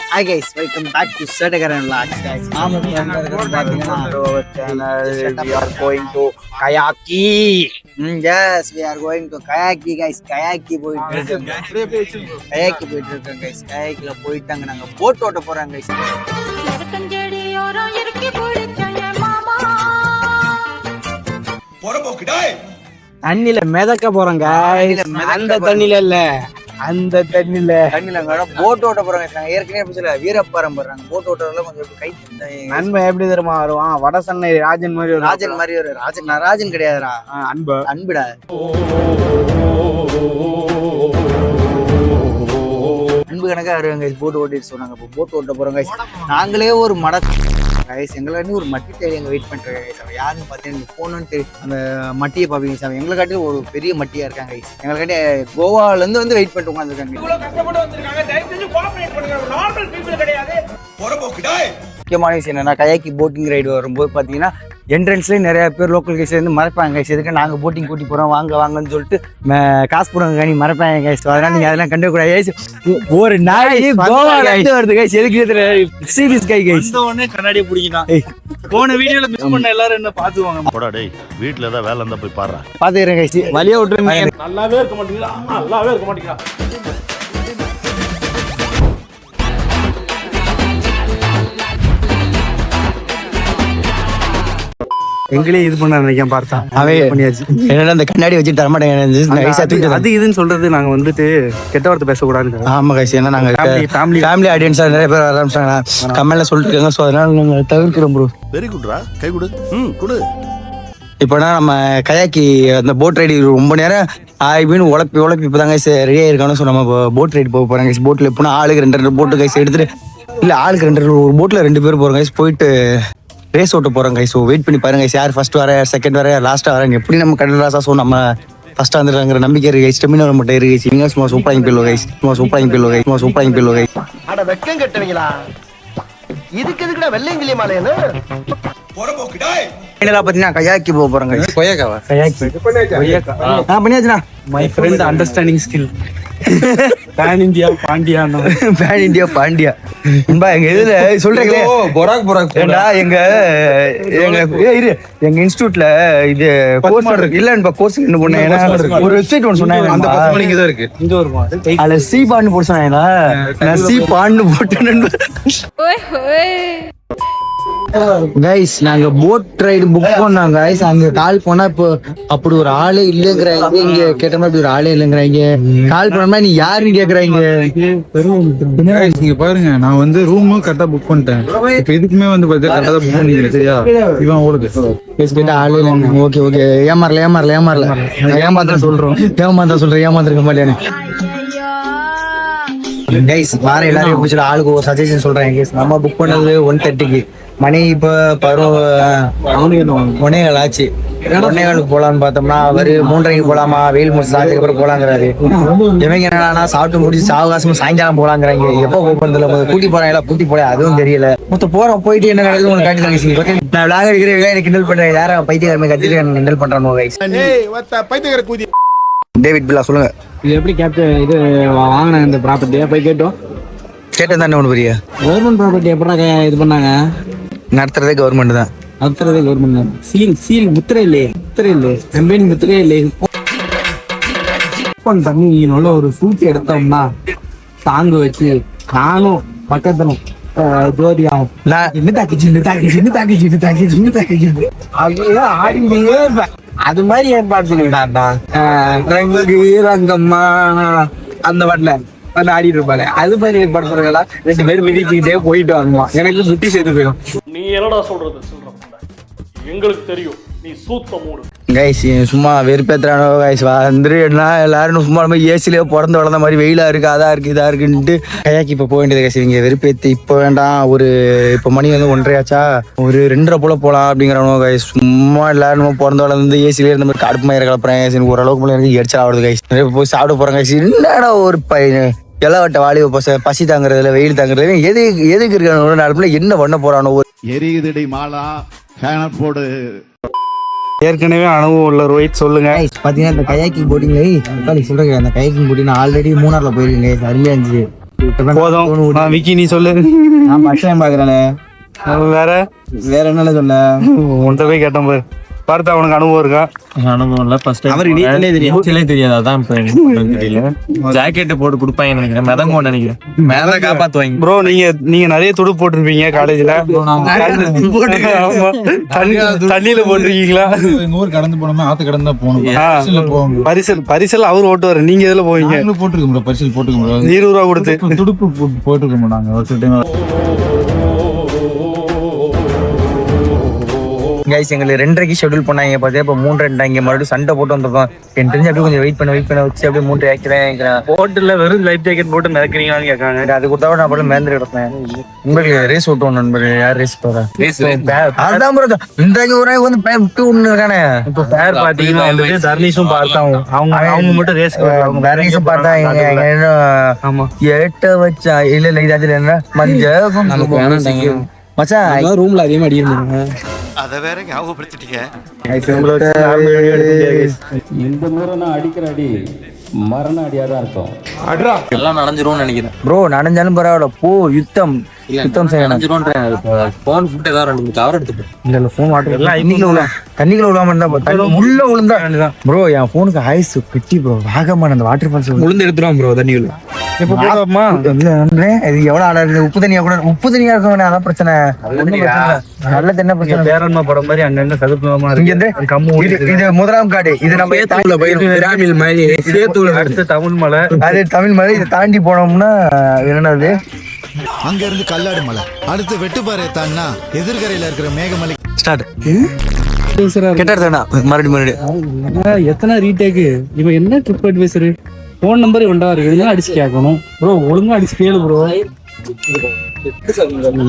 Hi guys, welcome back to Setakaran Vlogs guys. Our channel, we are going to Kayaki. Yes, we are going to Kayaki guys. Kayaki போயிட்டு இருக்கோம் guys. Kayakல போயிட்டு அங்க நாங்க boat ஓட்ட போறோம் guys. தண்ணில மிதக்க போறோம் guys. அந்த தண்ணில இல்ல, அந்த தண்ணில போட் ஓட்ட போறோம் guys. நாங்க ஏற்கனவே சொல்ல வீரப்பாரம் போறாங்க. போட் ஓட்டறதுல கொஞ்சம் கை நண்பன் எப்படி தெரியுமா வருவான்? வட சென்னை ராஜன் மாதிரி ஒரு ராஜன் கிடையாதுடா, அன்புடா. அன்பு கணக்கா வருவாங்க போட் ஓட்டிட்டு சொன்னாங்க. இப்போ போட் ஓட்ட போறோம் guys. நாங்களே ஒரு கைஸ் எங்களை ஒரு மட்டி தேடி எங்க வெயிட் பண்றாங்க கைஸ். அவன் யாருன்னு பார்த்தீங்கன்னா போனோன்னு அந்த மட்டியை பார்ப்பீங்க சார். எங்களை காட்டி ஒரு பெரிய மட்டியா இருக்காங்க கைஸ். எங்களை காட்டி கோவால இருந்து வந்து வெயிட் பண்ணிட்டு உட்காந்துருக்காங்க. முக்கியமான விஷயம் என்னன்னா, கயாக்கி போட்டிங் ரைடு வரும்போது பார்த்தீங்கன்னா என்ட்ரன்ஸ்லேயே நிறைய பேர் லோக்கல் கைஸ் வந்து மறைப்பாங்க கைஸ். எதுக்கு நாங்கள் போட்டிங் கூட்டி போகிறோம் வாங்கன்னு சொல்லிட்டு காசு போடுவாங்க நீ மறைப்பாங்க கைஸ். அதனால நீங்கள் அதெல்லாம் கண்டுக்கூடாது கைஸ். ஒரு நாய் கோவாலேருந்து வருது கைஸ். எதுக்கு சீரியஸ் கை கைஸ் கண்ணாடியை பிடிக்கலாம். போன வீடியோல மிஸ் பண்ண எல்லாரும் என்ன பாத்துவாங்க. போடா டேய், வீட்ல ஏதாவது வேலை இருந்தா போய் பாரு. பாத்துக்கிறேன் கைஸ். வலியா விட்டுருங்க. நல்லாவே இருக்க மாட்டீங்களா? எங்களே இது பண்ண நினைக்கிறேன். பார்த்தா அவே பண்ணியாச்சு. என்னன்னா அந்த கண்ணாடி வச்சுட்டு தரமாட்டேங்க. அது இதுன்னு சொல்றது நாங்க வந்துட்டு கெட்ட வார்த்தை பேசக்கூடாது. ஆமா கைஸ், ஏன்னா நாங்க ஃபேமிலி ஆடியன்ஸா நிறைய பேர் ஆரம்பிச்சாங்க. கமெண்ட்ல சொல்லிட்டு இருக்காங்க. ஸோ அதனால நாங்க தவிர்க்கிறோம் ப்ரோ. வெரி குட்ரா, கை கொடு. கொடு. இப்போனா நம்ம கயாக்கி அந்த போட் ரைடு ரொம்ப நேரம் ஆயின்னு உழப்பி இப்போதாங்க ரெடி ஆயிருக்கானு. ஸோ நம்ம போட் ரைடு போக போறாங்க கைஸ். போட்ல எப்போனா ஆளுக்கு 2 போட்டு கைஸ் எடுத்துட்டு, இல்ல ஆளுக்கு 2 ஒரு போட்ல 2 பேர் போறோம் கைஸ். போயிட்டு ரேஸ் ஓட்ட போறோம் கைஸ். ஸோ வெயிட் பண்ணி பாருங்க கைஸ். யார் ஃபர்ஸ்ட் வர, செகண்ட் வர, லாஸ்டா வராங்க. எப்படி நம்ம கடல் ராசா. ஸோ நம்ம ஃபர்ஸ்ட் வந்துடுறாங்கிற நம்பிக்கை இருக்கு கைஸ். ஸ்டெமினா மட்டும் இருக்கு கைஸ். நீங்க சும்மா சூப்பராங்க பில்லோ கைஸ். அட வெக்கம் கட்டவீங்களா? இதுக்கு எதுக்குடா வெள்ளையங்கிலி மாலையன்னு பாத்தீங்கன்னா கயாக்கி போக போறோம் கைஸ். பண்ணியாச்சுண்ணா. My friend understanding skill. Pan India Pandya எங்க இதுல சொல்றீங்களே ஏண்டா எங்க இன்ஸ்டிடியூட்ல இது கோர்ஸ் இல்ல கோர்ஸ் என்ன பண்ண ஒரு வெப்சைட் ஒன்று சொன்னாங்க. அந்த பசங்க தான் இருக்கு. இங்க வருமா அதுல சி பாண்ட் போட்டு சொன்னாங்க. நான் சி பாண்ட் போட்டேன் கைஸ். நாங்க போட் ரைடு புக் பண்ணோம் கைஸ். அங்க கால் போனா இப்போ அப்படி ஒரு ஆளே இல்லங்கிறாங்க. இங்க கேட்ட மாதிரி ஒரு ஆளே இல்லங்கிறாங்க. கால் பண்ணா நீ யாருன்னு கேக்குறாங்க. நீங்க பாருங்க, நான் வந்து ரூமும் கரெக்டா புக் பண்ணிட்டேன். இப்ப இதுக்குமே வந்து கரெக்டா புக் பண்ணிக்கிறேன். சரியா? இவன் உங்களுக்கு ஆளே இல்லைங்க. ஓகே ஏமாறல ஏமாத்தான் ஏமாந்திருக்க மாட்டேன்னு கைஸ். வார எல்லாரும் பிடிச்ச ஆளுக்கு ஒரு சஜஷன் சொல்றேன் கைஸ். நம்ம புக் பண்ணது 1:30க்கு. மணி இப்ப 1:15 ஆச்சு. 1:15 போலான்னு பார்த்தோம்னா அவரு 3:30 போலாமா, வெயில் முடிச்சு அதுக்கப்புறம் போலாங்கிறாரு. இவங்க என்னன்னா சாப்பிட்டு முடிச்சு சாவகாசமா சாயங்காலம் போலாங்கிறாங்க. எப்போ போறதுல கூட்டி போறாங்களா அதுவும் தெரியல. மொத்த போறோம். போயிட்டு என்ன நடக்குது உங்களுக்கு காட்டி நான் விளாக இருக்கிற எனக்கு கிண்டல் பண்றேன். யாரும் பைத்தியக்காரமே கத்திட்டு கிண்டல் பண்றானோ கைஸ். டேவிட் பில்லா சொல்லுங்க. இது எப்படி கேப்டன் இது வாங்கினாங்க இந்த ப்ராப்பர்ட்டியை போய் கேட்டேன் தானே ஒன்று பெரிய கவர்மெண்ட் ப்ராப்பர்ட்டி எப்படா இது பண்ணாங்க? நடத்துறதே கவர்மெண்ட் தான். நடத்துறதே கவர்மெண்ட் தான். சீல் முத்திரை இல்லையே கம்பெனி முத்திரையே இல்லையே. பண்ணி நல்ல ஒரு சூட்டி எடுத்தோம்னா தாங்கு வச்சு நானும் பக்கத்தனும் ஜோதியாகும். அது மாதிரி ஏற்பாடு பண்ணிட்டாண்டா. ரங்கம்மா அந்த பாட்டுல வந்து ஆடிட்டு இருப்பாரு. அது மாதிரி ஏற்பாடு பண்ணுறா 2 பேரும் மிதிச்சுக்கிட்டே போயிட்டு வாங்குமா. எனக்கு சுட்டி சேர்த்து போயிடும். நீ என்னடா சொல்றது? எங்களுக்கு தெரியும் நீ சூத்த மூடு கைஸ். சும்மா வெறுப்பேத்துறானோ கைஸ். வந்துருன்னா எல்லாரும் சும்மா நம்ம ஏசிலேயே பிறந்து வளர்ந்த மாதிரி வெயிலா இருக்கு அதா இருக்கு இதா இருக்குன்ட்டு கயாக்கி இப்போ போக வேண்டியது கைஸ். இவங்க வெறுப்பேத்து இப்போ வேண்டாம். இப்போ மணி வந்து 1:30 ஆச்சா, ஒரு 2:30 போல போலாம் அப்படிங்கிறவங்க கைஸ். சும்மா எல்லாரும் பிறந்து வளர்ந்து ஏசிலேயே இருந்த மாதிரி கடுப்பு மயிர கலப்புறேன். ஓரளவுக்கு போல எனக்கு எரிச்சல் ஆகுது கைஸ். போய் சாப்பிட போறேன் கைஸ். என்னடா ஒரு இளவட்ட வாலிப பசி தாங்குறதுல வெயில் தாங்குறதுல எதுக்கு இருக்கானோ நாளுக்குள்ள என்ன பண்ண போறானோ. எரியுதடி மாலா போடு. ஏற்கனவே அனுபவம் உள்ள ரோஹித் சொல்லுங்க. பாத்தீங்கன்னா இந்த கயாக்கிங் போட்டிங்ல சொல்றேன். அந்த கயாக்கிங் போட்டிங் ஆல்ரெடி மூணார்ல போயிருக்கேன். அருமையா இருந்துச்சு. போதும் விக்கி நீ சொல்லு. நான் ஃபர்ஸ்ட் டைம் பாக்குறேன். வேற வேற என்ன சொல்ல? உன்கிட்ட போய் கேட்டேன் பாரு. பார்த்தா அவனுக்கு அனுபவம் இருக்கா? அனுபவம் இல்ல. ஃபர்ஸ்ட் டைம் அவருக்கு நீச்சலே தெரியும். நீச்சலே தெரியாது. அதான் இப்ப எனக்கு தெரியல. ஜாக்கெட் போட்டு கொடுப்பாங்க நினைக்கிறேன். மிதங்கோ நினைக்கிறேன். மேல காப்பாத்துவாங்க. ப்ரோ நீங்க நிறைய துடுப்பு போட்டிருப்பீங்க காலேஜ்ல. தண்ணியில போட்டிருக்கீங்களா? எங்க ஊர் கடந்து போனோம்னா ஆத்து கடந்து தான் போகணும். பரிசல் அவர் ஓட்டுவாரு. நீங்க எதுல போவீங்க? போட்டுருக்கோம் ப்ரோ, பரிசல் போட்டுருக்கோம் ப்ரோ. 20 ரூபா கொடுத்து துடுப்பு போட்டுருக்கோம் நாங்க ஒரு சில டைம். கைஸ் எங்களுக்கு 2:30க்கு ஷெட்யூல் பண்ணாங்க. பார்த்தா இப்போ 3:02 மறுபடியும் சண்டை போட்டு வந்திருக்கோம். எனக்கு தெரிஞ்சு அப்படியே கொஞ்சம் வெயிட் பண்ண வச்சு அப்படியே 3 ஆக்கிறேன். போட்டுல வெறும் லைஃப் ஜாக்கெட் போட்டு மிதக்கிறீங்களான்னு கேட்காங்க. அது கொடுத்தா நான் அப்படியே மேந்து கிடப்பேன். உங்களுக்கு ரேஸ் ஓட்டுவோம் நண்பர். யார் ரேஸ் போறா? அதுதான் ப்ரோ. இந்த ஒரு வந்து விட்டு ஒண்ணு இருக்கானே. இப்போ பேர் பாத்தீங்கன்னா வந்துட்டு தர்னிஷும் பார்த்தாங்க. அவங்க மட்டும் ரேஸ் வேற ரேஸும் பார்த்தா ஆமா ஏட்ட வச்சா இல்ல இது என்ன மஞ்சள் மச்சான் ரூம்ல அதிகமா அடிக்கிறாங்க. அதை வேற ஞாபகப்படுத்திட்டீங்க. இந்த முறை நான் அடிக்கிற அடி மரண அடியா தான் இருக்கும். எல்லாம் நனைஞ்சிரும்னு நினைக்கிறேன். ப்ரோ நனைஞ்சாலும் பரவாயில்ல. போ யுத்தம் செய்யணும். போன் ஃபுட் ஏதாவது 2 கவர் எடுத்துட்டு இல்ல போன் வாட்டர் தண்ணிக்குள்ள விழாம இருந்தா உள்ள விழுந்தா ப்ரோ. என் போனுக்கு ஆயுஸ் கிட்டி ப்ரோ. வாகமான அந்த வாட்டர் ஃபால்ஸ் உளுந்து எடுத்துருவான் ப்ரோ தண்ணிக்குள்ள. இப்ப போடாமா? இது எவ்வளவு ஆளா இருக்கு? உப்பு தண்ணியா கூட உப்பு தண்ணியா இருக்கும். அதான் பிரச்சனை. நல்ல தண்ணி பிரச்சனை. பேரன்மா படம் மாதிரி அங்கங்க சதுப்புமா இங்க இருந்து இது முதலாம் காடு. இது நம்ம பிராமில் மாதிரி சேத்துல அடுத்து தமிழ் மலை. அது தமிழ் மலை. இதை தாண்டி போனோம்னா என்னது அங்க இருந்து கல்லாடு மலை, அடுத்து வெட்டுப்பாறை தான்னா எதிர்கரையில இருக்கிற மேகமலை. ஸ்டார்ட் மறுபடியும் எத்தனை ரீடேக்கு இவன் என்ன ட்ரிப் அட்வைசரு? போன் நம்பர் இவன்டா இருக்கு. அடிச்சு கேட்கணும் ப்ரோ. ஒழுங்கா அடிச்சு கேளு ப்ரோ.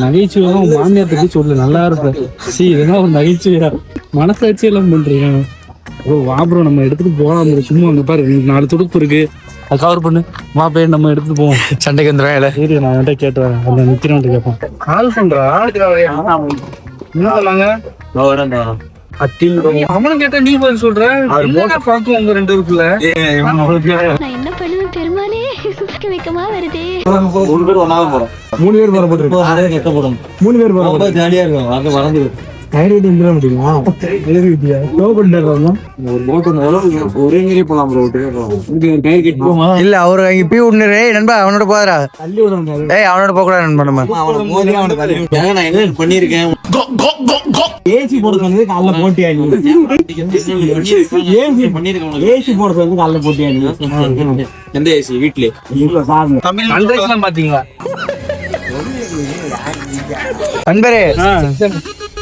நகைச்சுவை மாமியார் பத்தி சொல்லு. நல்லா இருப்ப. இதெல்லாம் ஒரு நகைச்சுவையா மனசாட்சி எல்லாம் பண்றீங்க ப்ரோ. வா ப்ரோ நம்ம எடுத்துட்டு போலாம் ப்ரோ. சும்மா அங்க பாரு 4 துடுப்பு இருக்கு. அது கவர் பண்ணு. வா போய் நம்ம எடுத்துட்டு போவோம். சண்டைக்கு வந்துடும். சரி நான் அவன்கிட்ட கேட்டு வரேன். அந்த நித்திரன்ட்டு கேட்போம். கால் பண்றா? என்ன சொன்னாங்க? அவனும் கேட்டா நீ பதில் சொல்ற. பாக்கும் உங்க 2 பேருக்குள்ள நான் என்ன பண்ணுவேன் பெருமானே? வைக்கமா வருதே. 3 பேர் ஒண்ணாவே போறோம். 3 பேர் போற போட்டு 3 பேர் போற ஜாலியா இருக்கும். அது மறந்து முடியுமா? ஒரே போலாம் ப்ரோ. இல்ல அவரு அங்க போய் விடுனே நண்பா. அவனோட போதா. ஏய் அவனோட போக கூடாது நண்பா. நம்ம நான் என்ன பண்ணிருக்கேன்? ஏசி போடுறது வந்து காலைல போட்டியா நீ? ஏசி போடுறது வந்து காலைல போட்டியா நீ? எந்த ஏசி? வீட்லயே தமிழ் பாத்தீங்களா நண்பரே?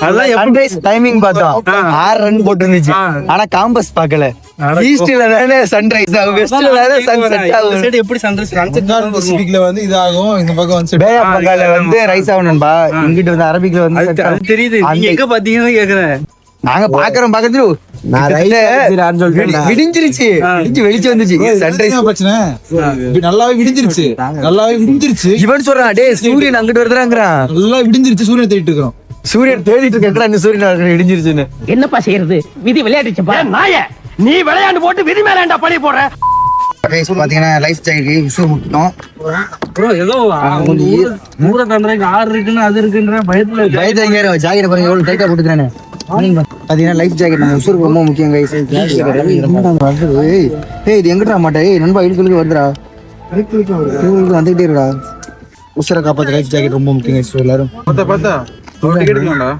அதெல்லாம் சன்ரைஸ் டைமிங் பார்த்தோம். 6 ரன் போட்டு இருந்துச்சு. ஆனா காம்பஸ் பார்க்கல. ஈஸ்ட்ல தானே சன்ரைஸ் ஆகும், வெஸ்ட்ல தானே சன்செட் ஆகும். எப்படி சன்ரைஸ் பசிபிக்ல வந்து இதாகும். இந்த பக்கம் வந்து பே ஆஃப் பெங்கால்ல வந்து ரைஸ் ஆகும் நண்பா. இங்கிட்டு வந்து அரபிக்ல வந்து அது தெரியுது. நீங்க எங்க பாத்தீங்கன்னு கேக்குறேன். நாங்க பாக்குறோம் பக்கத்துல. விடிஞ்சிருச்சு. வெளிச்சு வந்துச்சு சன்ரைஸ். பிரச்சனை நல்லாவே விடிஞ்சிருச்சு. இவன் சொல்றான் டேய் சூரியன் அங்கிட்டு வருதுறாங்கறான். நல்லா விடிஞ்சிருச்சு. சூரியனை தேடிட்டு இருக்கோம். சூரியன் தேடிட்டு இருக்கா? இந்த சூரியன் இடிஞ்சிருச்சுன்னு என்னப்பா செய்யறது? விதி விளையாடுச்சுப்பா. நாய நீ விளையாண்டு போட்டு விதி மேலேண்டா பழி போடுற. பாத்தீங்கன்னா லைஃப் ஜாக்கெட் ஷூ முட்டோம் ப்ரோ. ஏதோ ஊரை தாண்டறதுக்கு 6 இருக்குன்னு அது இருக்குன்ற பயத்துல ஜாக்கெட் பாருங்க எவ்வளவு டைட்டா போட்டுக்கிறானே. பாத்தீங்கன்னா லைஃப் ஜாக்கெட் நம்ம உசுருக்கு ரொம்ப முக்கியம் கைஸ். ஏய் இது எங்கடா மாட்டே? ஏய் நண்பா இழுக்கு வருதுடா. வந்துகிட்டே இருக்கா. உசுரை காப்பாத்த லைஃப் ஜாக்கெட் ரொம்ப முக்கியம் கைஸ். எல்லாரும் பார்த்தா எடுக்கலாம்டா.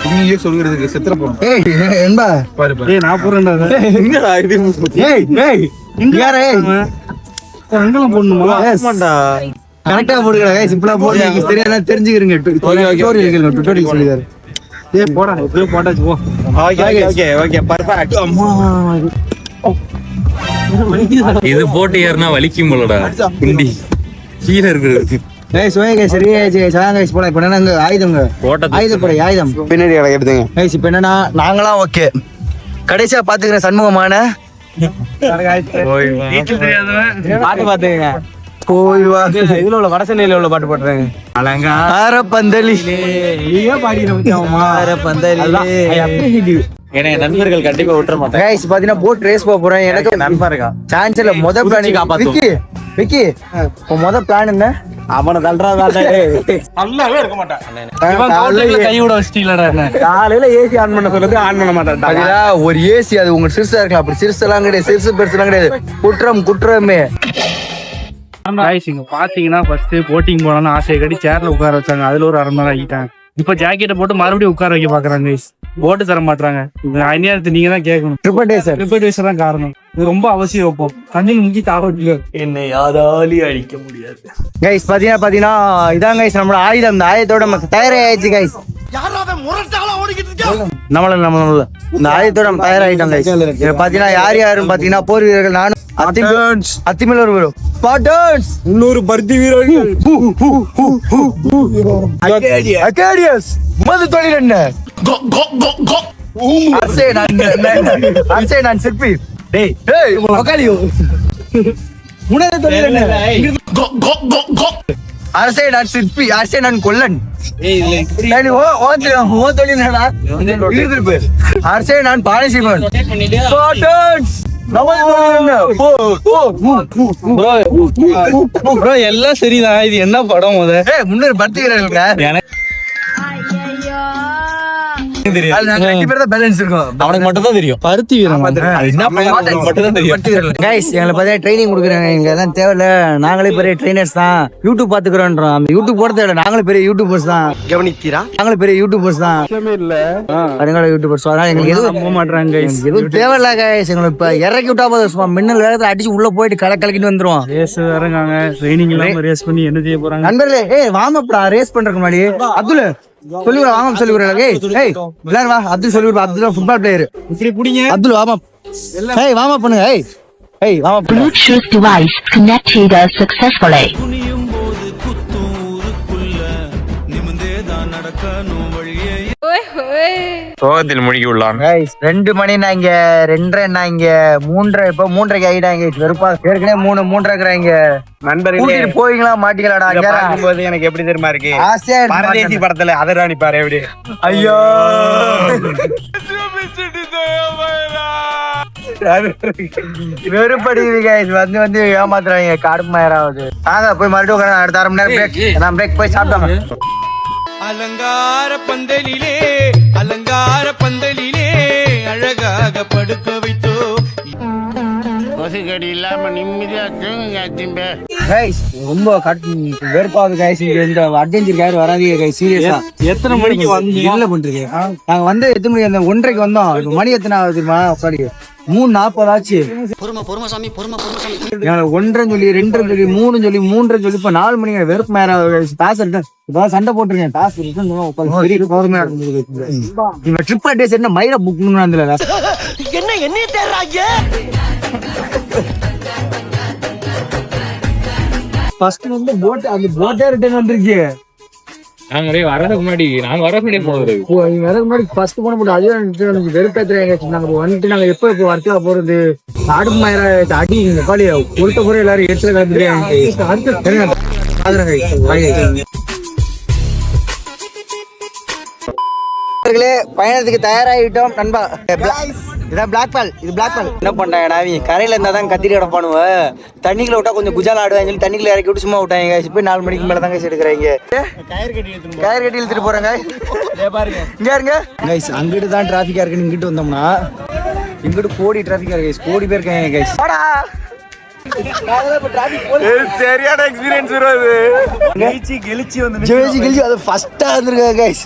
நீங்க சொல்றதுக்கு செத்துற போறோம். ஏய் நண்பா பாரு பாரு. ஏய் நான் போறேன்டா. எங்கடா இது? ஏய் யாரே அங்கெல்லாம் போடணுமா? ஆமாண்டா கரெக்டா போடுங்கடா கைஸ். சிம்பிளா போடுங்க. சரியா தெரிஞ்சுக்கிறீங்க. டுட்டோரியல் சொல்லிதாரு. ஏய் போடா. இப்பவே போட்டாச்சு போ. Okay perfect. அம்மா இது போட்டு ஏறினா வலிக்கும் போலடா. குண்டி கீழே இருக்கு. ஏய் சோயே கைஸ் சரி சாங்க கைஸ் போலாம். இப்போ என்னங்க ஆயுதம்ங்க. ஆயுதப்படை ஆயுதம் பின்னாடி எடுத்துங்க கைஸ். இப்போ என்னன்னா நாங்களாம் ஓகே. கடைசியா பாத்துக்கிற சண்முகமான பாட்டு பாத்துங்க. போய் வா. இதுல உள்ள வடசென்னையில உள்ள பாட்டு போட்டுறாங்க. அலங்கார பந்தலி நீயே பாடிடுற பந்தலி ஏன்னா என் நண்பர்கள் கண்டிப்பா விட்டுற மாட்டாங்க. கைஸ் பாத்தீங்கன்னா போட் ரேஸ் போக போறேன். எனக்கு நண்பன் இருக்கான். சான்ஸ் இல்ல. முத பிளான் காப்பாத்தும். விக்கி இப்போ முத பிளான் என்ன? அவனை தள்ளுறான். நல்லாவே இருக்க மாட்டான். கை விட வச்சிட்டீங்களா? காலையில ஏசி ஆன் பண்ண சொல்லுது, ஆன் பண்ண மாட்டேன். பாத்தீங்களா ஒரு ஏசி அது உங்க சிறுசா இருக்கலாம். அப்படி சிறுசெல்லாம் கிடையாது, சிறுசு பெருசுலாம் கிடையாது. குற்றமே. இங்க பாத்தீங்கன்னா ஃபர்ஸ்ட் போட்டிங் போனாலும் ஆசையை கட்டி சேர்ல உட்கார வச்சாங்க. அதுல ஒரு 1/2 மணி நேரம் ஆகிட்டாங்க. இப்ப ஜாக்கெட்டை போட்டு மறுபடியும் உட்கார வைக்க பாக்குறாங்க. போட்டு தர மாட்டாங்க. அந்நியாரத்தை நீங்க தான் கேட்கணும். ட்ரிப்பர் தான் காரணம். இது ரொம்ப அவசியம். வைப்போம் தண்ணி முங்கி தாவட்டில என்னை யாராலையும் அழிக்க முடியாது. கைஸ் பாத்தீங்கன்னா இதான் கைஸ் நம்மளோட ஆயுதம். இந்த ஆயுதத்தோட நமக்கு தயாராகிடுச்சு கைஸ். நம்மள இந்த ஆயுதத்தோட நம்ம தயாராகிட்டோம் கைஸ். இதுல பாத்தீங்கன்னா யாருன்னு பாத்தீங்கன்னா போர் வீரர்கள். நானும் அத்திமேல ஒரு வரும் இன்னொரு பருத்தி வீரர்கள். அகேடியஸ் மது தொழில் என்ன? நான் சிற்பி. அரசே நான் சிற்பி. அரசே நான் கொல்லன். அரசே நான் பானசிமன். எல்லாம் சரிதான். இது என்ன படம்? முன்னூறு பருத்தி வீரர்கள். அவனுக்கு மட்டும் தான் தெரியும். பருத்தி வீரன் ட்ரைனிங் கொடுக்குறாங்க. இங்க எல்லாம் தேவையில்ல. நாங்களே பெரிய ட்ரைனர்ஸ் தான். யூடியூப் பாத்துக்கிறோம். அந்த யூடியூப் போட தேவையில்ல. நாங்களே பெரிய யூடியூபர்ஸ் தான். கவனிக்கிறா? நாங்களே பெரிய யூடியூபர்ஸ் தான். வருங்கால யூடியூபர்ஸ். எங்களுக்கு எதுவும் போக மாட்டாங்க. எதுவும் தேவையில்ல கைஸ். எங்களை இப்ப இறக்கி விட்டா போதும். மின்னல் வேகத்தை அடிச்சு உள்ள போயிட்டு கலக்கிட்டு வந்துருவோம். ரேஸ் இறங்காங்க. ட்ரைனிங் எல்லாம் ரேஸ் பண்ணி என்ன செய்ய போறாங்க? நண்பர்களே வார்ம் அப்டா. ரேஸ் பண்றதுக்கு முன்னாடி அப்துல் சொல்லி வாங்க சொல்லி எல்லாரும் வா. அப்துல் சொல்லி Abdul football player. Abdul warm up. Warm up பண்ணுங்க. Warm up. Bluetooth device connected successfully. சோகத்தில் முழுகி உள்ளான். 2 மணினா இங்க 2:30 இங்க 3:30. இப்ப 3:30 ஆகிட்டாங்க. வெறுப்பா ஏற்கனவே 3:30 நண்பர்களே போவீங்களா மாட்டீங்களாடா? பார்க்கும்போது எனக்கு எப்படி தெரியுமா இருக்கு? ஆசையா பரதேசி படத்துல அதராணி பாரு எப்படி. ஐயோ வெறுப்படிங்க. வந்து ஏமாத்துறாங்க. கடுமையாராவது நாங்க போய் மறுபடியும் உட்காந்து அடுத்த 1/2 மணி நேரம் பிரேக். நான் பிரேக் போய் சாப்பிட்டாங்க. அலங்கார பந்தலிலே அலங்கார பந்தலிலே அழகாக படுக்க வைத்தோ. கொசுக்கடி இல்லாம நிம்மதியா ரொம்ப வெறுப்பாவது கைஸ். இந்த அட்வென்ச்சர் யாரும் வராதீங்க கைஸ். சீரியஸா எத்தனை மணிக்கு வந்து இல்ல பண்றீங்க? நாங்க வந்து எத்தனை மணிக்கு? அந்த 1:30 வந்தோம். இப்ப மணி எத்தனை ஆகுது தெரியுமா? 3:40 ஆச்சு. 1:30 சொல்லி 2:30 சொல்லி 3 சொல்லி 3:30 சொல்லி இப்ப 4 மணிக்கு. வெறுப்பு மேரம் டாஸ் இப்ப சண்டை போட்டுருக்கேன். டாஸ் ட்ரிப் டேஸ் என்ன மயில புக் என்ன தேடுறாங்க? ஃபர்ஸ்ட் வந்து போட் அந்த போட்டே ரிட்டர்ன் வந்திருக்கு. நாங்க வரதுக்கு முன்னாடி ஃபர்ஸ்ட் போன போட்டு அதே எனக்கு வெறுப்பேத்துறாங்க. நாங்க வந்துட்டு நாங்க எப்ப வர்க்கா போறது? ஆடு மயிர அடி பாடி ஒருத்த முறை எல்லாரும் எடுத்து கலந்துருக்காங்க. பயணத்துக்கு தயாராகிட்டோம் நண்பா. இதான் பிளாக் பால். இது பிளாக் பால். என்ன பண்றாங்கடா அவங்க கரையில இருந்தா தான் கத்திரி கிடப்பானுவ. தண்ணிக்குள்ள விட்டா கொஞ்சம் குஜால் ஆடுவாங்க சொல்லி தண்ணிக்குள்ள இறக்கி விட்டு சும்மா விட்டாங்க. இப்போ 4 மணிக்கு மேல தாங்க எடுக்கிறாங்க. கயிறு கட்டி இழுத்துட்டு போறாங்க. இங்க இருங்க கைஸ். அங்கிட்டு தான் டிராபிக்கா இருக்குன்னு இங்கிட்டு வந்தோம்னா இங்கிட்டு கோடி டிராபிக்கா இருக்கு கைஸ். கோடி பேர் இருக்காங்க கைஸ். சரியான எக்ஸ்பீரியன்ஸ் வருது. கெளிச்சி அது ஃபர்ஸ்டா வந்திருக்காங்க கைஸ்.